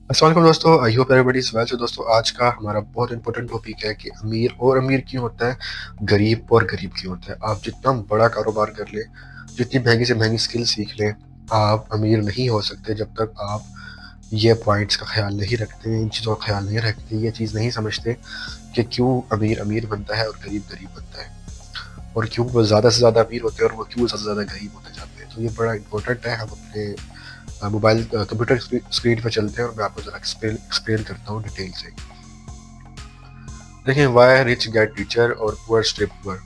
अस्सलाम वालेकुम दोस्तों, I hope everybody is well. तो दोस्तों, आज का हमारा बहुत इंपॉर्टेंट टॉपिक है कि अमीर क्यों होता है, गरीब और गरीब क्यों होता है। आप जितना बड़ा कारोबार कर लें, जितनी महंगी से महंगी स्किल सीख लें, आप अमीर नहीं हो सकते जब तक आप ये पॉइंट्स का ख्याल नहीं रखते, इन चीज़ों का ख्याल नहीं रखते, ये चीज़ नहीं समझते कि क्यों अमीर अमीर बनता है और गरीब गरीब बनता है, और क्यों वो ज़्यादा से ज़्यादा अमीर होते हैं और वो क्यों ज़्यादा से ज़्यादा गरीब होते जाते हैं। तो ये बड़ा इंपॉर्टेंट है। हम अपने मोबाइल कंप्यूटर स्क्रीन पर चलते हैं और मैं आपको जरा एक्सप्लेन करता हूँ डिटेल से। देखें, वाई रिच गेट रिचर और poor stay poor,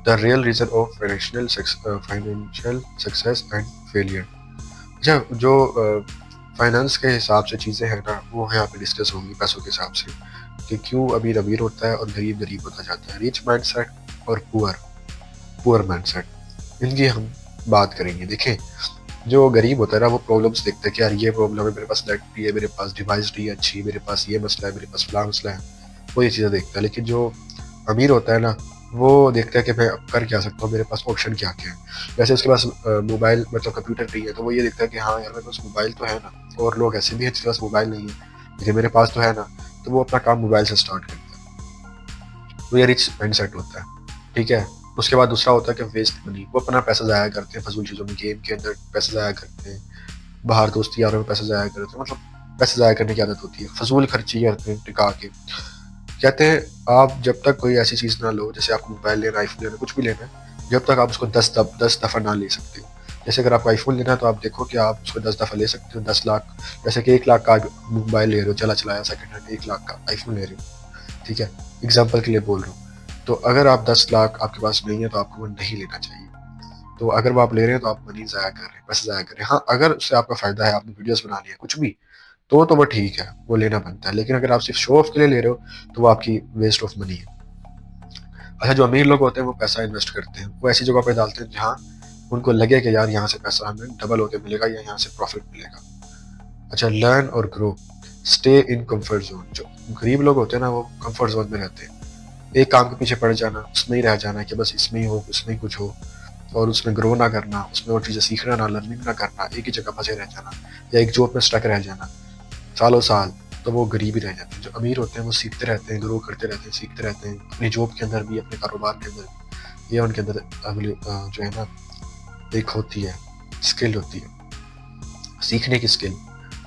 the real reason of financial success and failure. अच्छा, जो फाइनेंस के हिसाब से चीज़ें हैं ना, वो यहाँ पे डिस्कस होंगी पैसों के हिसाब से, कि क्यों अमीर अमीर होता है और गरीब गरीब होता जाता है। रिच माइंडसेट और पुअर पुअर माइंडसेट, इनकी हम बात करेंगे। देखें, जो गरीब होता है ना, वो प्रॉब्लम्स देखता है कि यार ये प्रॉब्लम है, मेरे पास नेट नहीं है, मेरे पास डिवाइस नहीं है अच्छी, मेरे पास ये मसला है, मेरे पास फलां मसला है। वो ये चीज़ें देखता है। लेकिन जो अमीर होता है ना, वो देखता है कि मैं अब कर क्या सकता हूँ, मेरे पास ऑप्शन क्या क्या है। जैसे उसके पास मोबाइल मतलब कंप्यूटर नहीं है, तो वो ये देखता है कि हाँ यार, मेरे पास मोबाइल तो है ना, और लोग ऐसे भी हैं जिसके पास मोबाइल नहीं है, लेकिन मेरे पास तो है ना। तो वो अपना काम मोबाइल से स्टार्ट करता है। तो ये रिच माइंडसेट होता है, ठीक है। उसके बाद दूसरा होता है कि वेस्ट मनी, वो अपना पैसा ज़ाया करते हैं फजूल चीज़ों में, गेम के अंदर पैसा ज़ाया करते हैं, बाहर दोस्ती यारों में पैसा ज़ाया करते हैं, मतलब पैसा ज़ाया करने की आदत होती है, फजूल खर्ची करते हैं टिका के। कहते हैं, आप जब तक कोई ऐसी चीज़ ना लो, जैसे आपको मोबाइल लेना, आईफोन लेना, कुछ भी लेना है, जब तक आप उसको 10 दफ़ा ना ले सकते। जैसे अगर आपको आईफोन लेना है, तो आप देखो कि आप उसको 10 दफ़ा ले सकते हो, 10 लाख। जैसे कि 1 लाख का मोबाइल ले रहे हो, चला चलाया सेकंड हैंड, 1 लाख का आईफोन ले रहे हो, ठीक है। एग्जाम्पल के लिए बोल रहा हूँ। तो अगर आप 10 लाख आपके पास नहीं है, तो आपको वो नहीं लेना चाहिए। तो अगर वो आप ले रहे हैं, तो आप मनी ज़ाया कर रहे हैं, पैसे ज़ाया कर रहे हैं। हाँ, अगर उससे आपका फ़ायदा है, आपने वीडियोस बना लिया, कुछ भी, तो वो ठीक है, वो लेना बनता है। लेकिन अगर आप सिर्फ शो ऑफ के लिए ले रहे हो, तो वो आपकी वेस्ट ऑफ मनी है। अच्छा, जो अमीर लोग होते हैं, वो पैसा इन्वेस्ट करते हैं, वो ऐसी जगह पे डालते हैं जहाँ उनको लगे कि यार यहाँ से पैसा हमें डबल होकर मिलेगा या यहाँ से प्रॉफिट मिलेगा। अच्छा, लर्न और grow, stay in comfort zone. जो गरीब लोग होते हैं ना, वो कंफर्ट जोन में रहते हैं। एक काम के पीछे पड़ जाना, उसमें ही रह जाना कि बस इसमें ही हो, उसमें ही कुछ हो, और उसमें ग्रो ना करना, उसमें और चीज़ें सीखना ना, लर्निंग ना करना, एक ही जगह फंसे रह जाना, या एक जॉब में स्टक रह जाना सालों साल, तो वो गरीब ही रह जाते हैं। जो अमीर होते हैं, वो सीखते रहते हैं, ग्रो करते रहते हैं, सीखते रहते हैं, अपनी जॉब के अंदर भी, अपने कारोबार के अंदर भी। ये उनके अंदर जो है ना, एक होती है, स्किल होती है, सीखने की स्किल।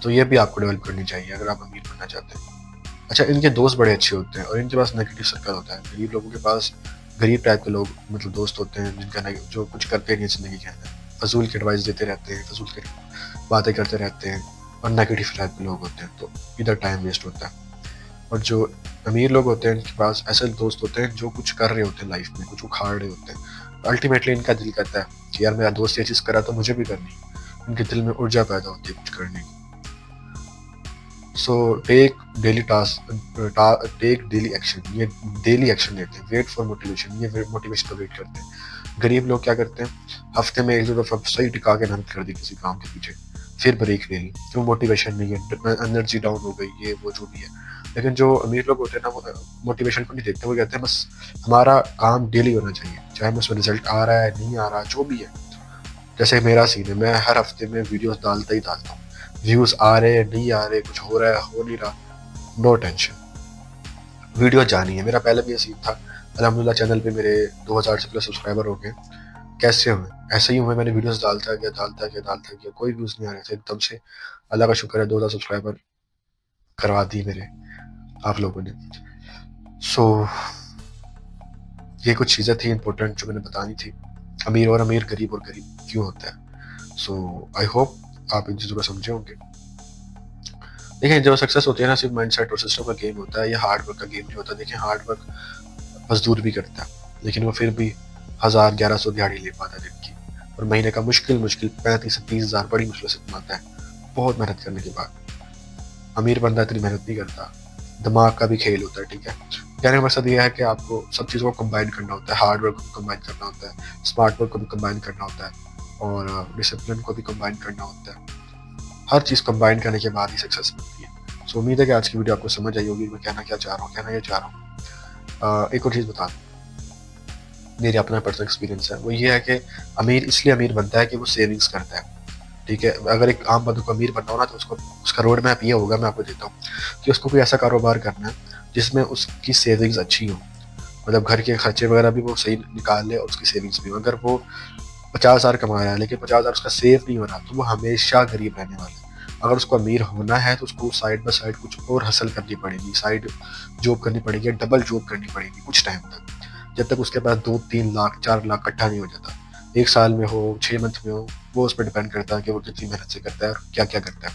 तो ये भी आपको डेवलप करनी चाहिए अगर आप अमीर बनना चाहते हैं। अच्छा, इनके दोस्त बड़े अच्छे होते हैं और इनके पास नेगेटिव सर्कल होता है। गरीब लोगों के पास गरीब टाइप के लोग, मतलब दोस्त होते हैं, जो कुछ करते नहीं ज़िंदगी के अंदर, फजूल की एडवाइस देते रहते हैं, फजूल की बातें करते रहते हैं, और नेगेटिव टाइप के लोग होते हैं। तो इधर टाइम वेस्ट होता है। और जो अमीर लोग होते हैं, इनके पास ऐसे दोस्त होते हैं जो कुछ कर रहे होते हैं लाइफ में, कुछ उखाड़ रहे होते हैं। अल्टीमेटली इनका दिल कहता है कि यार, मेरा दोस्त ये चीज़ करा तो मुझे भी करनी है। इनके दिल में ऊर्जा पैदा होती है कुछ करने की। So take daily take daily action, ये डेली एक्शन लेते हैं। वेट फॉर मोटिवेशन, ये मोटिवेशन का वेट करते हैं। गरीब लोग क्या करते हैं, हफ्ते में एक दो दफा सही टिका के मेहनत कर दी किसी काम के पीछे, फिर ब्रेक ले ली, क्यों? मोटिवेशन नहीं है, एनर्जी डाउन हो गई, ये वो जो भी है। लेकिन जो अमीर लोग होते हैं ना, वो मोटिवेशन को नहीं देखते, वो कहते हैं बस हमारा काम डेली होना चाहिए, चाहे उसमें रिजल्ट आ रहा है नहीं आ रहा, जो भी है। जैसे मेरा सीन है, मैं हर हफ्ते में वीडियोस डालता ही डालता हूँ। व्यूज आ रहे हैं नहीं आ रहे, कुछ हो रहा है हो नहीं रहा, नो टेंशन, वीडियो जानी है। मेरा पहले भी ये सीन था। अल्हम्दुलिल्लाह चैनल पे मेरे 2000 से प्लस सब्सक्राइबर हो गए। कैसे हुए? ऐसे ही हुए, मैंने वीडियोस डालता गया, कोई व्यूज नहीं आ रहे थे। एकदम से अल्लाह का शुक्र है, 2000 सब्सक्राइबर करवा दिए मेरे आप लोगों ने। सो ये कुछ चीज़ें थी इंपॉर्टेंट जो मैंने बतानी थी। अमीर, गरीब और गरीब क्यों होता है। सो आई होप आप इन चीज़ों को समझे होंगे। देखिए, जो सक्सेस होती है ना, सिर्फ माइंडसेट और सिस्टम का गेम होता है, ये हार्ड वर्क का गेम नहीं होता। देखिए, हार्ड वर्क मजदूर भी करता है, लेकिन वो फिर भी 1000 1100 दिहाड़ी ले पाता है दिन की, और महीने का मुश्किल मुश्किल 35 से 30 हज़ार बड़ी मुश्किल से कमाता है, बहुत मेहनत करने के बाद। अमीर बंदा इतनी मेहनत नहीं करता, दिमाग का भी खेल होता है, ठीक है। कहने का मकसद ये है कि आपको सब चीज़ों को कंबाइन करना होता है, हार्ड वर्क को कंबाइन करना होता है, स्मार्ट वर्क को भी कंबाइन करना होता है, और डिसिप्लिन को भी कंबाइन करना होता है। हर चीज़ कंबाइन करने के बाद ही सक्सेस मिलती है। सो उम्मीद है कि आज की वीडियो आपको समझ आई होगी। मैं कहना क्या चाह रहा हूँ, कहना ये चाह रहा हूँ, एक और चीज़ बता दूँ, मेरी अपना पर्सनल एक्सपीरियंस है, वो ये है कि अमीर इसलिए अमीर बनता है कि वो सेविंग्स करता है। ठीक है? अगर एक आम बंदे को अमीर बनना हो ना, तो उसको उसका रोड मैप ये होगा, मैं आपको देता हूँ, कि उसको कोई ऐसा कारोबार करना है जिसमें उसकी सेविंग्स अच्छी हो, मतलब घर के खर्चे वगैरह भी वो सही निकाल ले और उसकी सेविंग्स भी हो। अगर वो 50,000 कमा रहा है लेकिन 50,000 उसका सेव नहीं हो रहा, तो वो हमेशा गरीब रहने वाला है। अगर उसको अमीर होना है तो उसको साइड बाय साइड कुछ और हसल करनी पड़ेगी, साइड जॉब करनी पड़ेगी, डबल जॉब करनी पड़ेगी कुछ टाइम तक, जब तक उसके पास 2-3 लाख 4 लाख इकट्ठा नहीं हो जाता। 1 साल में हो, 6 मंथ में हो, वो उस पर डिपेंड करता है कि वो कितनी मेहनत से करता है और क्या क्या करता है।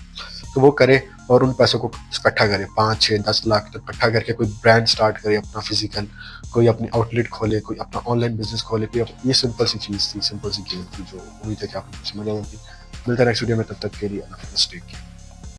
तो वो करे और उन पैसों को इकट्ठा करे, 5-6-10 लाख तक इकट्ठा करके कोई ब्रांड स्टार्ट करे अपना फिजिकल, कोई अपनी आउटलेट खोले, कोई अपना ऑनलाइन बिजनेस खोले, कोई ये सिंपल सी चीज़ थी, सिंपल सी गेम थी, जो उम्मीद है कि आपको समझ आई होगी। मिलता है नेक्स्ट वीडियो में, तब तक के लिए अल्लाह हाफ़िज़, टेक केयर।